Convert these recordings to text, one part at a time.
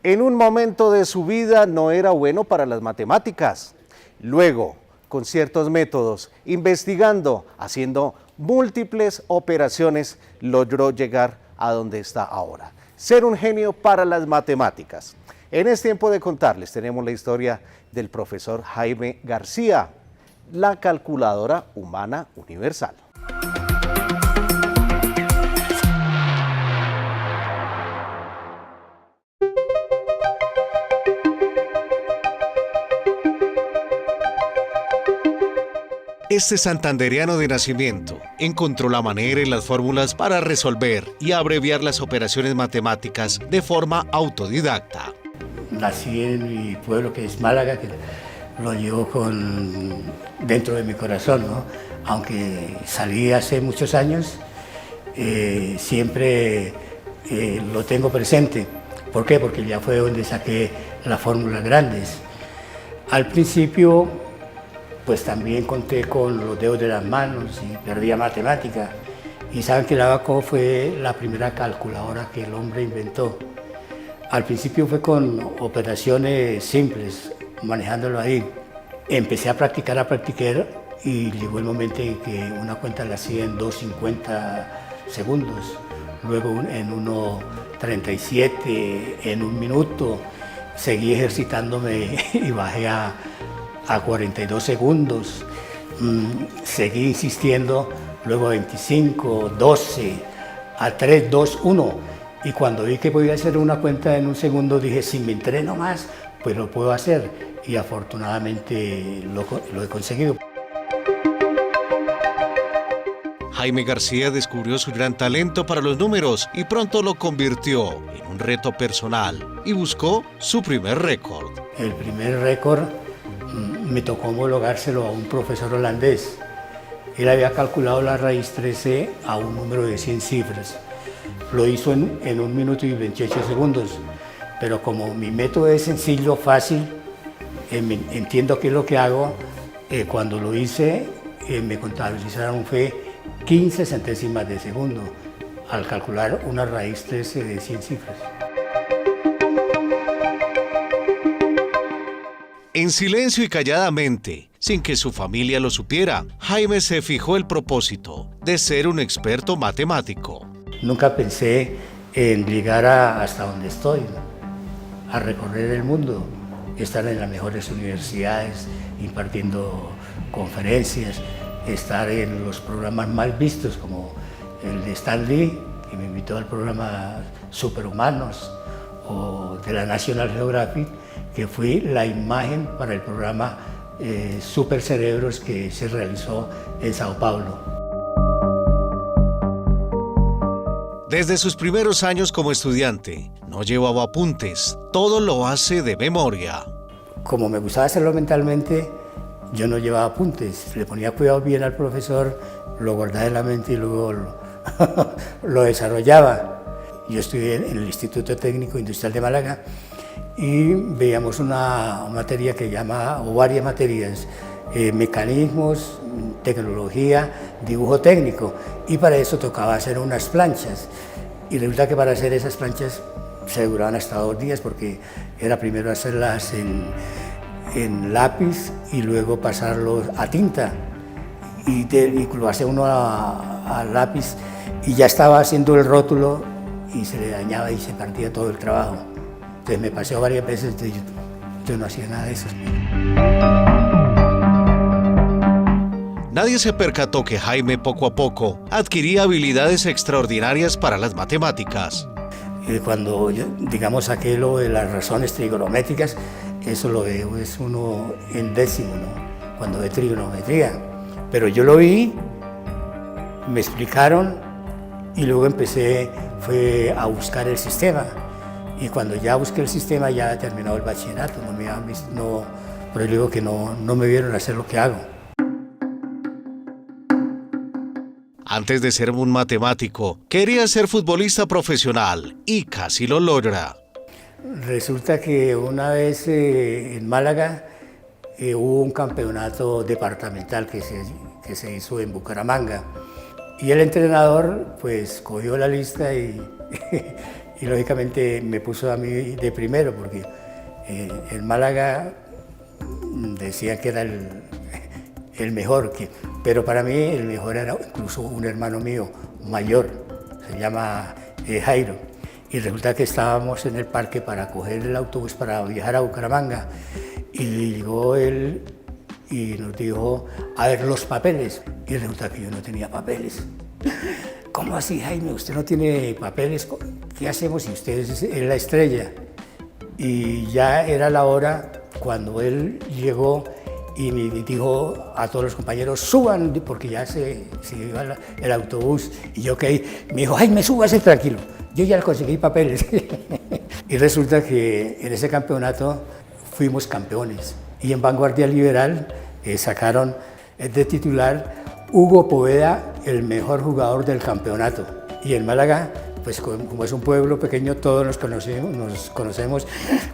En un momento de su vida no era bueno para las matemáticas. Luego, con ciertos métodos, investigando, haciendo múltiples operaciones, logró llegar a donde está ahora. Ser un genio para las matemáticas. En este tiempo de contarles tenemos la historia del profesor Jaime García, la calculadora humana universal. Este santandereano de nacimiento encontró la manera y las fórmulas para resolver y abreviar las operaciones matemáticas de forma autodidacta. Nací en mi pueblo, que es Málaga, que lo llevo dentro de mi corazón, ¿no? Aunque salí hace muchos años, siempre lo tengo presente. ¿Por qué? Porque ya fue donde saqué las fórmulas grandes. Al principio, pues también conté con los dedos de las manos y perdía matemática. Y saben que el abaco fue la primera calculadora que el hombre inventó. Al principio fue con operaciones simples, manejándolo ahí. Empecé a practicar y llegó el momento en que una cuenta la hacía en 2:50 segundos, luego en 1:37, en 1 minuto. Seguí ejercitándome y bajé a 42 segundos, seguí insistiendo, luego a 25, 12, a 3, 2, 1. Y cuando vi que podía hacer una cuenta en 1 segundo, dije, si me entreno más, pues lo puedo hacer. Y afortunadamente lo he conseguido. Jaime García descubrió su gran talento para los números y pronto lo convirtió en un reto personal y buscó su primer récord. El primer récord me tocó homologárselo a un profesor holandés. Él había calculado la raíz 13 a un número de 100 cifras. Lo hizo en 1 minuto y 28 segundos. Pero como mi método es sencillo, fácil, entiendo qué es lo que hago, cuando lo hice me contabilizaron fue 15 centésimas de segundo al calcular una raíz 13 de 100 cifras. En silencio y calladamente, sin que su familia lo supiera, Jaime se fijó el propósito de ser un experto matemático. Nunca pensé en llegar hasta donde estoy, ¿no? A recorrer el mundo, estar en las mejores universidades, impartiendo conferencias, estar en los programas más vistos como el de Stan Lee, que me invitó al programa Superhumanos, o de la National Geographic, que fui la imagen para el programa Super Cerebros que se realizó en Sao Paulo. Desde sus primeros años como estudiante, no llevaba apuntes, todo lo hace de memoria. Como me gustaba hacerlo mentalmente, yo no llevaba apuntes, le ponía cuidado bien al profesor, lo guardaba en la mente y luego lo desarrollaba. Yo estudié en el Instituto Técnico Industrial de Málaga y veíamos una materia que llama, o varias materias, mecanismos, tecnología, dibujo técnico, y para eso tocaba hacer unas planchas. Y resulta que para hacer esas planchas se duraban hasta 2 días porque era primero hacerlas en lápiz y luego pasarlos a tinta. Y lo hace uno a lápiz y ya estaba haciendo el rótulo y se le dañaba y se partía todo el trabajo. Entonces me pasó varias veces, yo no hacía nada de eso. Nadie se percató que Jaime poco a poco adquiría habilidades extraordinarias para las matemáticas. Cuando yo, digamos, saqué lo de las razones trigonométricas, eso lo veo, es uno en décimo, ¿no? Cuando ve trigonometría. Pero yo lo vi, me explicaron y luego fue a buscar el sistema. Y cuando ya busqué el sistema ya he terminado el bachillerato, pero yo digo que no me vieron hacer lo que hago. Antes de ser un matemático, quería ser futbolista profesional y casi lo logra. Resulta que una vez en Málaga hubo un campeonato departamental que se hizo en Bucaramanga y el entrenador pues cogió la lista y y lógicamente me puso a mí de primero porque en Málaga decían que era el mejor, pero para mí el mejor era incluso un hermano mío mayor, se llama Jairo, y resulta que estábamos en el parque para coger el autobús para viajar a Bucaramanga y llegó él y nos dijo, a ver los papeles, y resulta que yo no tenía papeles. ¿Cómo así, Jaime? ¿Usted no tiene papeles? ¿Qué hacemos si usted es la estrella? Y ya era la hora cuando él llegó y me dijo a todos los compañeros, suban, porque ya se iba el autobús. Y yo que me dijo, Jaime, súbase tranquilo, yo ya conseguí papeles. Y resulta que en ese campeonato fuimos campeones. Y en Vanguardia Liberal sacaron de titular Hugo Poveda, el mejor jugador del campeonato. Y en Málaga, pues como es un pueblo pequeño, todos nos conocemos.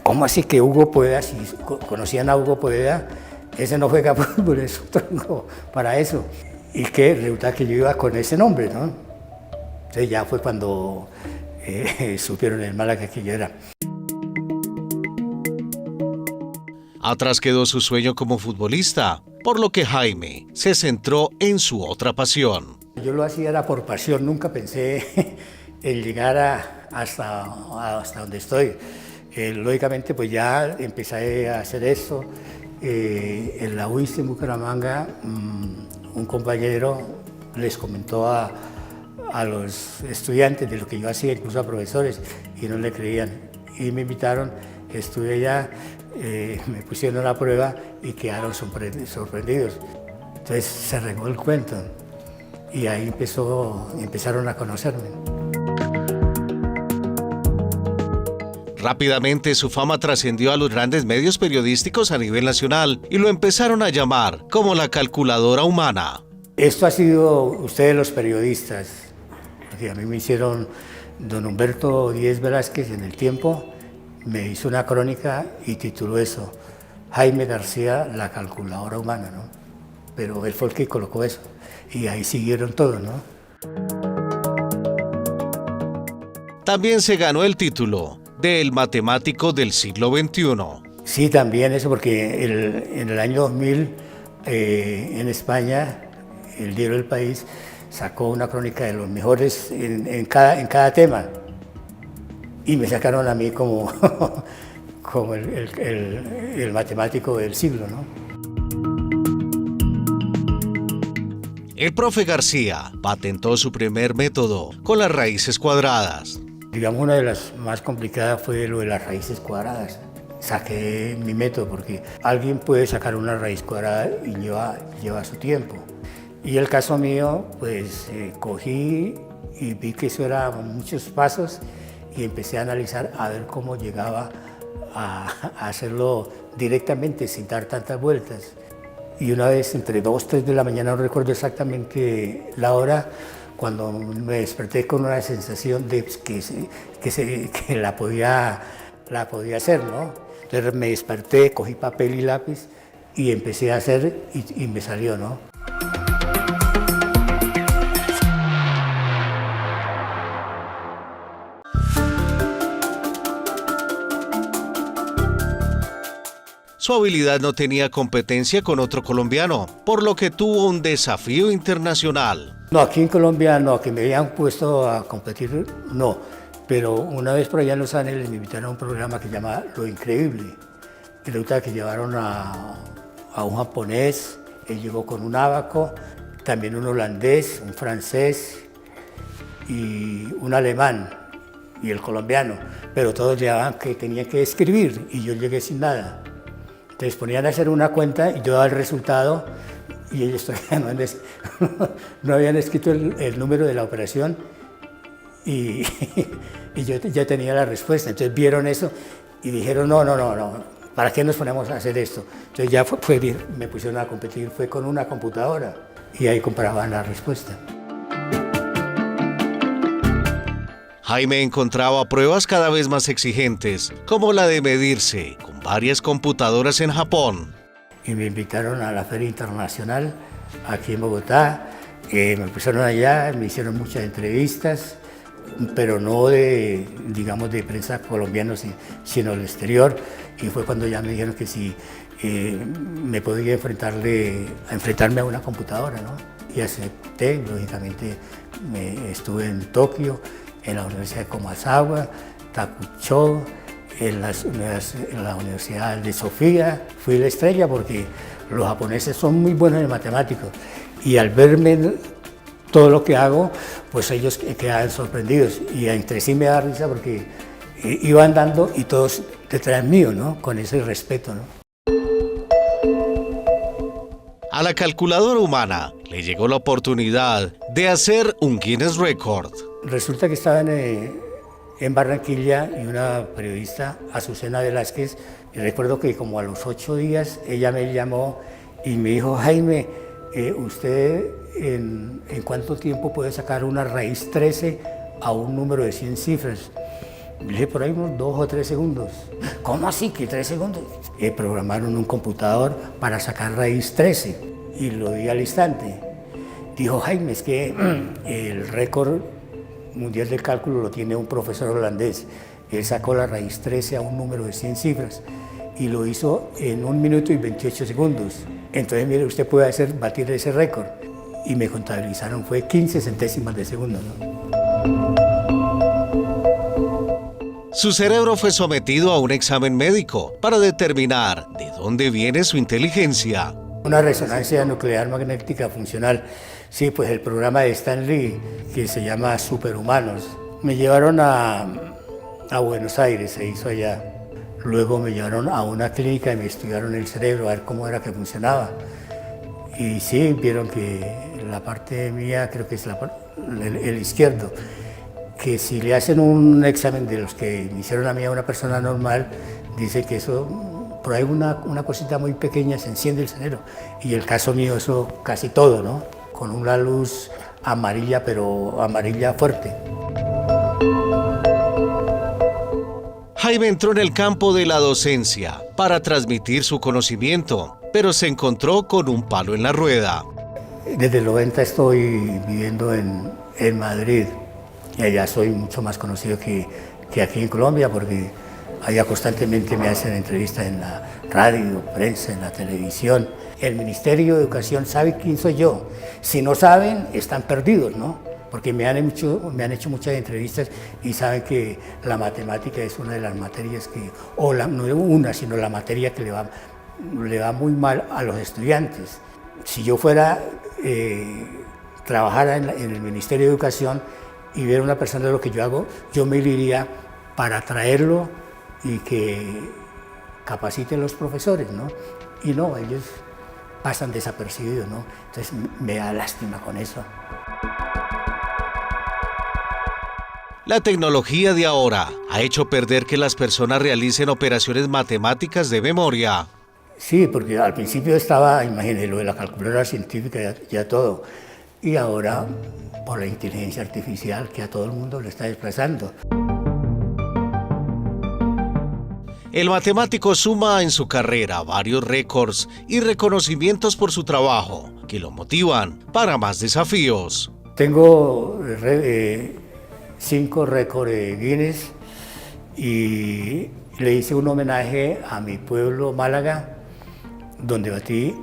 ¿Cómo así que Hugo Poveda, si conocían a Hugo Poveda, ese no juega fútbol, es un tronco para eso? Y que resulta que yo iba con ese nombre, ¿no? Entonces ya fue cuando supieron en Málaga que yo era. Atrás quedó su sueño como futbolista, por lo que Jaime se centró en su otra pasión. Yo lo hacía era por pasión, nunca pensé en llegar hasta donde estoy. Lógicamente, pues ya empecé a hacer eso. En la UIS en Bucaramanga, un compañero les comentó a los estudiantes de lo que yo hacía, incluso a profesores, y no le creían. Y me invitaron, estuve allá, me pusieron la prueba y quedaron sorprendidos. Entonces se regó el cuento y ahí empezaron a conocerme. Rápidamente su fama trascendió a los grandes medios periodísticos a nivel nacional y lo empezaron a llamar como la calculadora humana. Esto ha sido ustedes los periodistas, porque a mí me hicieron don Humberto Díez Velázquez en El Tiempo, me hizo una crónica y tituló eso, Jaime García, la calculadora humana, ¿no? Pero él fue el que colocó eso y ahí siguieron todos, ¿no? También se ganó el título del matemático del siglo XXI. Sí, también eso, porque en el año 2000 en España, el diario El País sacó una crónica de los mejores en cada tema y me sacaron a mí como, como el matemático del siglo, ¿no? El profe García patentó su primer método con las raíces cuadradas. Digamos, una de las más complicadas fue lo de las raíces cuadradas. Saqué mi método porque alguien puede sacar una raíz cuadrada y lleva su tiempo. Y el caso mío, pues cogí y vi que eso era muchos pasos y empecé a analizar a ver cómo llegaba a hacerlo directamente sin dar tantas vueltas. Y una vez entre 2, 3 de la mañana, no recuerdo exactamente la hora, cuando me desperté con una sensación de que la podía hacer, ¿no? Entonces me desperté, cogí papel y lápiz y empecé a hacer y me salió, ¿no? Su habilidad no tenía competencia con otro colombiano, por lo que tuvo un desafío internacional. No, aquí en Colombia no, que me habían puesto a competir, no. Pero una vez por allá en Los Ángeles me invitaron a un programa que se llama Lo Increíble. Y resulta que llevaron a un japonés, él llegó con un ábaco, también un holandés, un francés y un alemán y el colombiano. Pero todos llevaban que tenían que escribir y yo llegué sin nada. Entonces ponían a hacer una cuenta y yo daba el resultado y ellos todavía no habían escrito el número de la operación y yo ya tenía la respuesta. Entonces vieron eso y dijeron, no, ¿para qué nos ponemos a hacer esto? Entonces ya me pusieron a competir, fue con una computadora y ahí comparaban la respuesta. Jaime encontraba pruebas cada vez más exigentes, como la de medirse con varias computadoras en Japón. Y me invitaron a la Feria Internacional aquí en Bogotá. Me pusieron allá, me hicieron muchas entrevistas pero no de, digamos, de prensa colombiana, sino del exterior. Y fue cuando ya me dijeron que si me podía enfrentarme a una computadora, ¿no? Y acepté, lógicamente estuve en Tokio, en la Universidad de Komazawa, Takuchō, en la Universidad de Sofía. Fui la estrella porque los japoneses son muy buenos en matemáticas y al verme todo lo que hago, pues ellos quedaban sorprendidos y entre sí me da risa porque iba andando y todos detrás mío, ¿no? Con ese respeto, ¿no? A la calculadora humana le llegó la oportunidad de hacer un Guinness Record. Resulta que estaban en Barranquilla y una periodista, Azucena Velázquez, y recuerdo que como a los 8 días ella me llamó y me dijo: Jaime, ¿usted en cuánto tiempo puede sacar una raíz 13 a un número de 100 cifras? Le dije: por ahí unos 2 o 3 segundos. ¿Cómo así que 3 segundos? Programaron un computador para sacar raíz 13 y lo di al instante. Dijo: Jaime, es que el récord mundial del cálculo lo tiene un profesor holandés. Él sacó la raíz 13 a un número de 100 cifras y lo hizo en 1 minuto y 28 segundos. Entonces, mire, usted puede batir ese récord. Y me contabilizaron, fue 15 centésimas de segundo, ¿no? Su cerebro fue sometido a un examen médico para determinar de dónde viene su inteligencia. Una resonancia nuclear magnética funcional. Sí, pues el programa de Stan Lee, que se llama Superhumanos. Me llevaron a Buenos Aires, se hizo allá. Luego me llevaron a una clínica y me estudiaron el cerebro, a ver cómo era que funcionaba. Y sí, vieron que la parte mía, creo que es el izquierdo, que si le hacen un examen de los que me hicieron a mí a una persona normal, dice que eso, por ahí una cosita muy pequeña se enciende el cerebro. Y el caso mío, eso casi todo, ¿no? Con una luz amarilla, pero amarilla fuerte. Jaime entró en el campo de la docencia para transmitir su conocimiento, pero se encontró con un palo en la rueda. Desde el 90 estoy viviendo en Madrid y allá soy mucho más conocido que aquí en Colombia porque allá constantemente me hacen entrevistas en la radio, prensa, en la televisión. El Ministerio de Educación sabe quién soy yo. Si no saben, están perdidos, ¿no? Porque me han hecho muchas entrevistas y saben que la matemática es una de las materias que, no una, sino la materia que le va muy mal a los estudiantes. Si yo trabajara en el Ministerio de Educación y viera una persona de lo que yo hago, yo me iría para traerlo y que capaciten los profesores, ¿no? Y no, ellos pasan desapercibidos, ¿no? Entonces me da lástima con eso. La tecnología de ahora ha hecho perder que las personas realicen operaciones matemáticas de memoria. Sí, porque al principio estaba, imagínense, lo de la calculadora científica, ya todo. Y ahora, por la inteligencia artificial, que a todo el mundo le está desplazando. El matemático suma en su carrera varios récords y reconocimientos por su trabajo, que lo motivan para más desafíos. Tengo 5 récords Guinness y le hice un homenaje a mi pueblo, Málaga, donde batí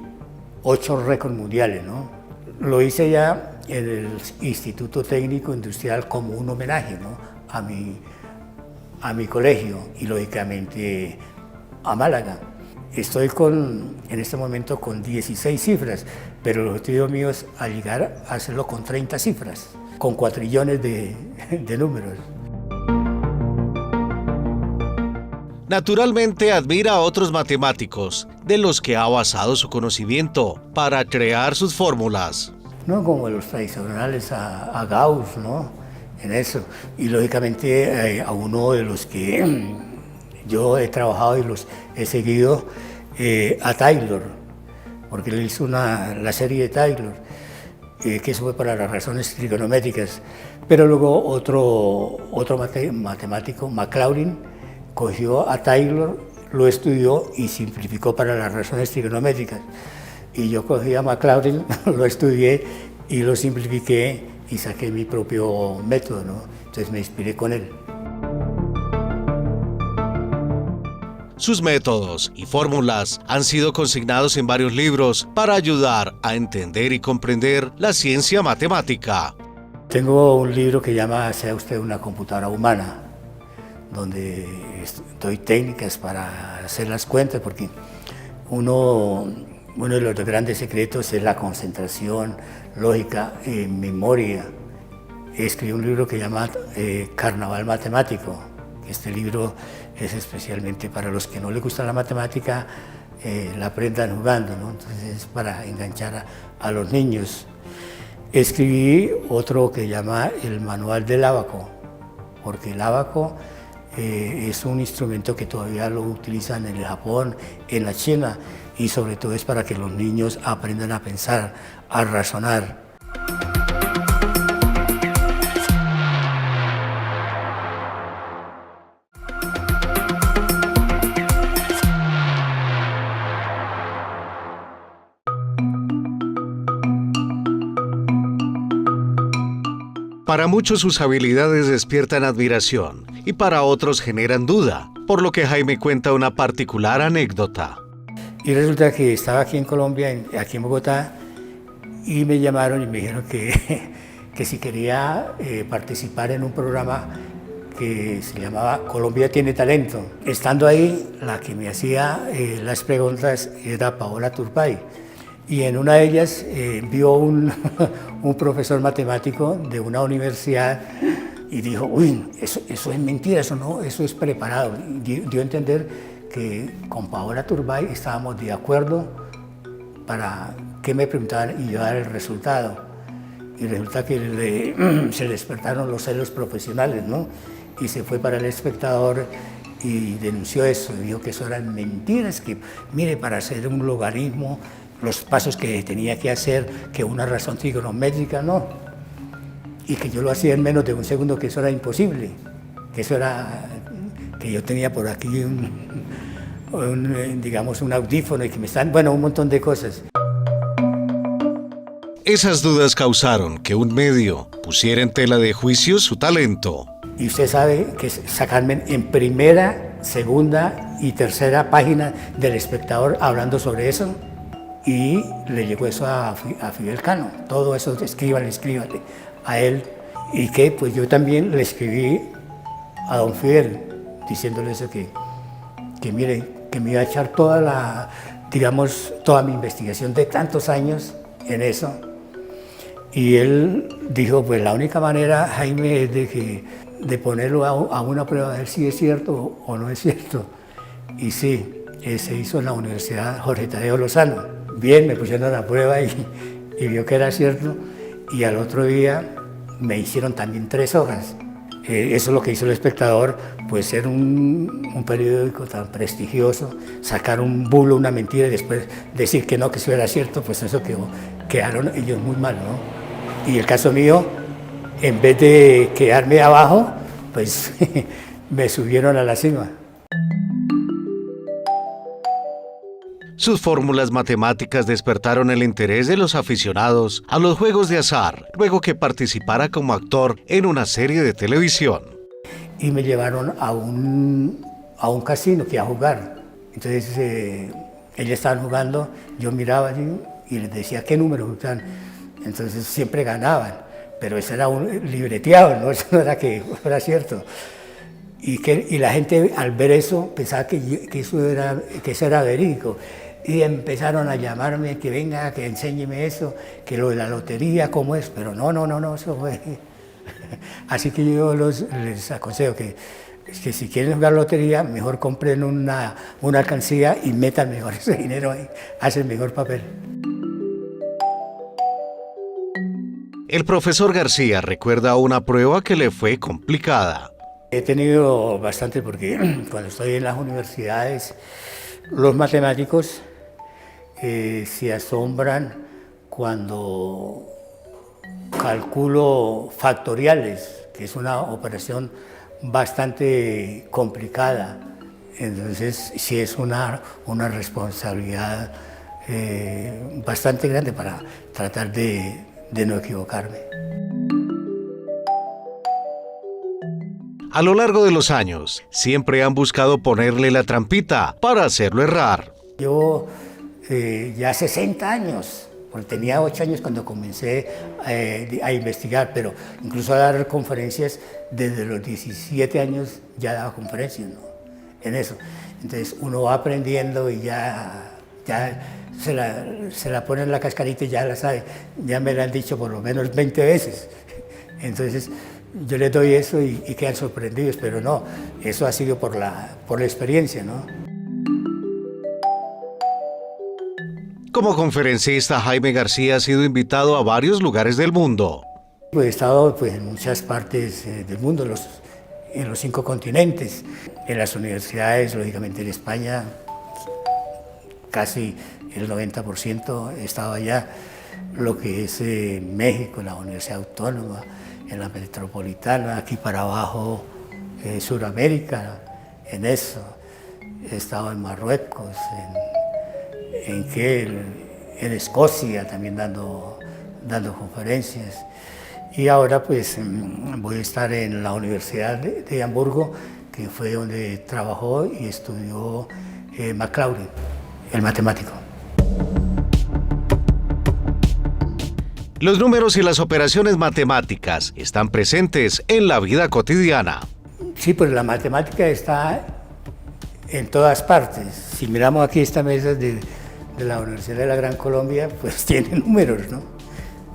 8 récords mundiales, ¿no? Lo hice ya en el Instituto Técnico Industrial como un homenaje, ¿no? a mi colegio y lógicamente a Málaga. Estoy en este momento con 16 cifras, pero el objetivo mío es llegar a hacerlo con 30 cifras, con cuatrillones de números. Naturalmente admira a otros matemáticos de los que ha basado su conocimiento para crear sus fórmulas. No como los tradicionales a Gauss, ¿no? En eso. Y lógicamente a uno de los que yo he trabajado y los he seguido, a Taylor, porque él hizo la serie de Taylor, que eso fue para las razones trigonométricas. Pero luego otro matemático, Maclaurin, cogió a Taylor, lo estudió y simplificó para las razones trigonométricas. Y yo cogí a Maclaurin, lo estudié y lo simplifiqué y saqué mi propio método, ¿no? Entonces me inspiré con él. Sus métodos y fórmulas han sido consignados en varios libros para ayudar a entender y comprender la ciencia matemática. Tengo un libro que llama Sea usted una computadora humana, donde doy técnicas para hacer las cuentas, porque uno de los grandes secretos es la concentración, lógica, memoria. Escribí un libro que llama Carnaval Matemático. Este libro es especialmente para los que no les gusta la matemática, la aprendan jugando, ¿no? Entonces es para enganchar a los niños. Escribí otro que llama el Manual del Ábaco, porque el ábaco es un instrumento que todavía lo utilizan en el Japón, en la China, y sobre todo es para que los niños aprendan a pensar, a razonar. Para muchos sus habilidades despiertan admiración y para otros generan duda, por lo que Jaime cuenta una particular anécdota. Y resulta que estaba aquí en Colombia, aquí en Bogotá, y me llamaron y me dijeron que si quería participar en un programa que se llamaba Colombia tiene talento. Estando ahí, la que me hacía las preguntas era Paola Turbay. Y en una de ellas vio un profesor matemático de una universidad y dijo, uy, eso es mentira, eso es preparado. Dio a entender que con Paola Turbay estábamos de acuerdo para que me preguntaban y yo dar el resultado. Y resulta que se le despertaron los celos profesionales, ¿no? Y se fue para El Espectador y denunció eso, y dijo que eso eran mentiras, que mire, para hacer un logaritmo, los pasos que tenía que hacer, que una razón trigonométrica, no. Y que yo lo hacía en menos de un segundo, que eso era imposible. Que eso era, que yo tenía por aquí digamos, un audífono y que me están, bueno, un montón de cosas. Esas dudas causaron que un medio pusiera en tela de juicio su talento. Y usted sabe que sacarme en primera, segunda y tercera página del Espectador hablando sobre eso. Y le llegó eso a Fidel Cano, todo eso, escríbale a él. Y que pues yo también le escribí a don Fidel, diciéndole eso, que mire, que me iba a echar toda mi investigación de tantos años en eso. Y él dijo, pues la única manera, Jaime, es de ponerlo a una prueba, a ver si es cierto o no es cierto. Y sí, se hizo en la Universidad Jorge Tadeo Lozano. Bien, me pusieron a la prueba y vio que era cierto, y al otro día me hicieron también 3 hojas. Eso es lo que hizo El Espectador, pues ser un periódico tan prestigioso, sacar un bulo, una mentira y después decir que no, que eso era cierto, pues eso quedaron ellos muy mal, ¿no? Y el caso mío, en vez de quedarme abajo, pues me subieron a la cima. Sus fórmulas matemáticas despertaron el interés de los aficionados a los juegos de azar, luego que participara como actor en una serie de televisión. Y me llevaron a un casino que a jugar. Entonces ellos estaban jugando, yo miraba allí y les decía qué número jugaban. Entonces siempre ganaban, pero eso era un libreteado, ¿no? Eso no era que fuera cierto. Y la gente al ver eso pensaba que eso era verídico. Y empezaron a llamarme, que venga, que enséñeme eso, que lo de la lotería, cómo es, pero no, eso fue. Así que yo les aconsejo que si quieren jugar lotería, mejor compren una alcancía y metan mejor ese dinero ahí, hacen mejor papel. El profesor García recuerda una prueba que le fue complicada. He tenido bastante porque cuando estoy en las universidades, los matemáticos se asombran cuando calculo factoriales, que es una operación bastante complicada. Entonces sí es una responsabilidad bastante grande para tratar de no equivocarme. A lo largo de los años, siempre han buscado ponerle la trampita para hacerlo errar. Yo ya 60 años, porque tenía 8 años cuando comencé a investigar, pero incluso a dar conferencias desde los 17 años ya daba conferencias, ¿no? En eso. Entonces uno va aprendiendo y ya se la pone en la cascarita y ya la sabe. Ya me la han dicho por lo menos 20 veces. Entonces yo les doy eso y quedan sorprendidos, pero no, eso ha sido por la experiencia, ¿no? Como conferencista, Jaime García ha sido invitado a varios lugares del mundo. He estado en muchas partes del mundo, en los 5 continentes, en las universidades, lógicamente en España, casi el 90% he estado allá, lo que es México, en la Universidad Autónoma, en la Metropolitana, aquí para abajo, Sudamérica, en eso. He estado en Marruecos, en Escocia también dando conferencias. Y ahora pues voy a estar en la Universidad de Hamburgo, que fue donde trabajó y estudió Maclaurin, el matemático. Los números y las operaciones matemáticas están presentes en la vida cotidiana. Sí, pues la matemática está en todas partes. Si miramos aquí esta mesa de la Universidad de la Gran Colombia, pues tiene números, ¿no?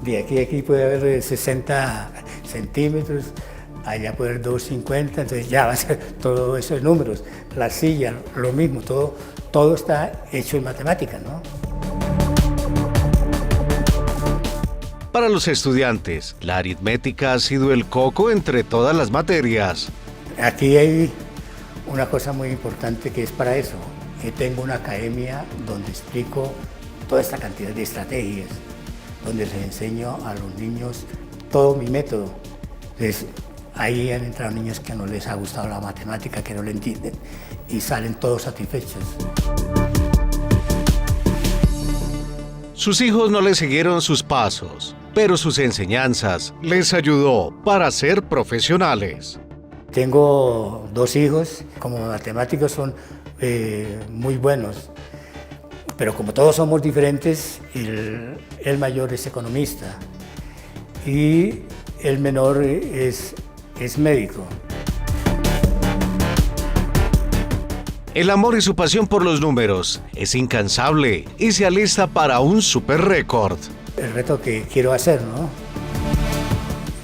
De aquí puede haber 60 centímetros, allá puede haber 250, entonces ya va a ser todo esos números. La silla, lo mismo, todo está hecho en matemática, ¿no? Para los estudiantes, la aritmética ha sido el coco entre todas las materias. Aquí hay una cosa muy importante que es para eso, que tengo una academia donde explico toda esta cantidad de estrategias, donde les enseño a los niños todo mi método. Entonces, ahí han entrado niños que no les ha gustado la matemática, que no la entienden, y salen todos satisfechos. Sus hijos no le siguieron sus pasos, pero sus enseñanzas les ayudó para ser profesionales. Tengo 2 hijos, como matemáticos son muy buenos, pero como todos somos diferentes, el mayor es economista y el menor es médico. El amor y su pasión por los números es incansable y se alista para un super récord. El reto que quiero hacer, ¿no?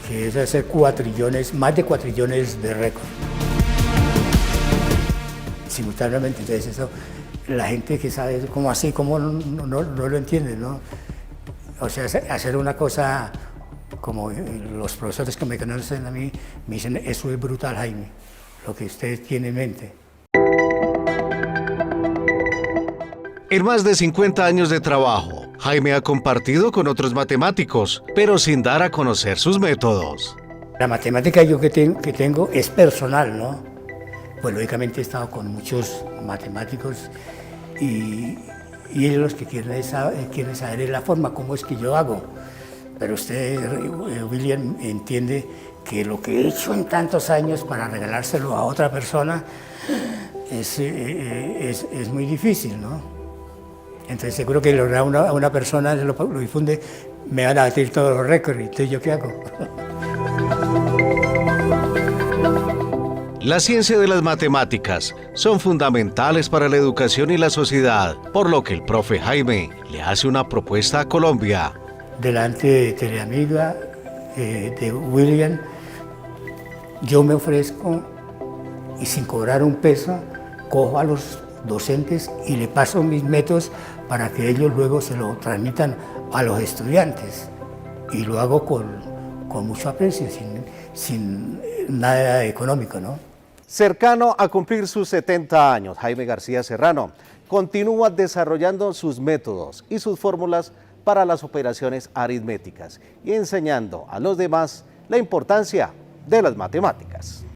Que es hacer más de 4 trillones de récord. Simultáneamente, entonces eso, la gente que sabe cómo así, cómo no lo entiende, ¿no? O sea, hacer una cosa como los profesores que me conocen a mí, me dicen, eso es brutal, Jaime, lo que usted tiene en mente. En más de 50 años de trabajo, Jaime ha compartido con otros matemáticos, pero sin dar a conocer sus métodos. La matemática yo que tengo es personal, ¿no? Pues lógicamente he estado con muchos matemáticos y ellos los que quieren saber la forma, cómo es que yo hago. Pero usted, William, entiende que lo que he hecho en tantos años para regalárselo a otra persona es muy difícil, ¿no? Entonces seguro que a una persona lo difunde, me van a batir todos los récords, entonces ¿yo qué hago? La ciencia de las matemáticas son fundamentales para la educación y la sociedad, por lo que el profe Jaime le hace una propuesta a Colombia. Delante de Teleamiga, de William, yo me ofrezco y sin cobrar un peso, cojo a los docentes y le paso mis métodos para que ellos luego se lo transmitan a los estudiantes. Y lo hago con mucho aprecio, sin nada económico, ¿no? Cercano a cumplir sus 70 años, Jaime García Serrano continúa desarrollando sus métodos y sus fórmulas para las operaciones aritméticas y enseñando a los demás la importancia de las matemáticas.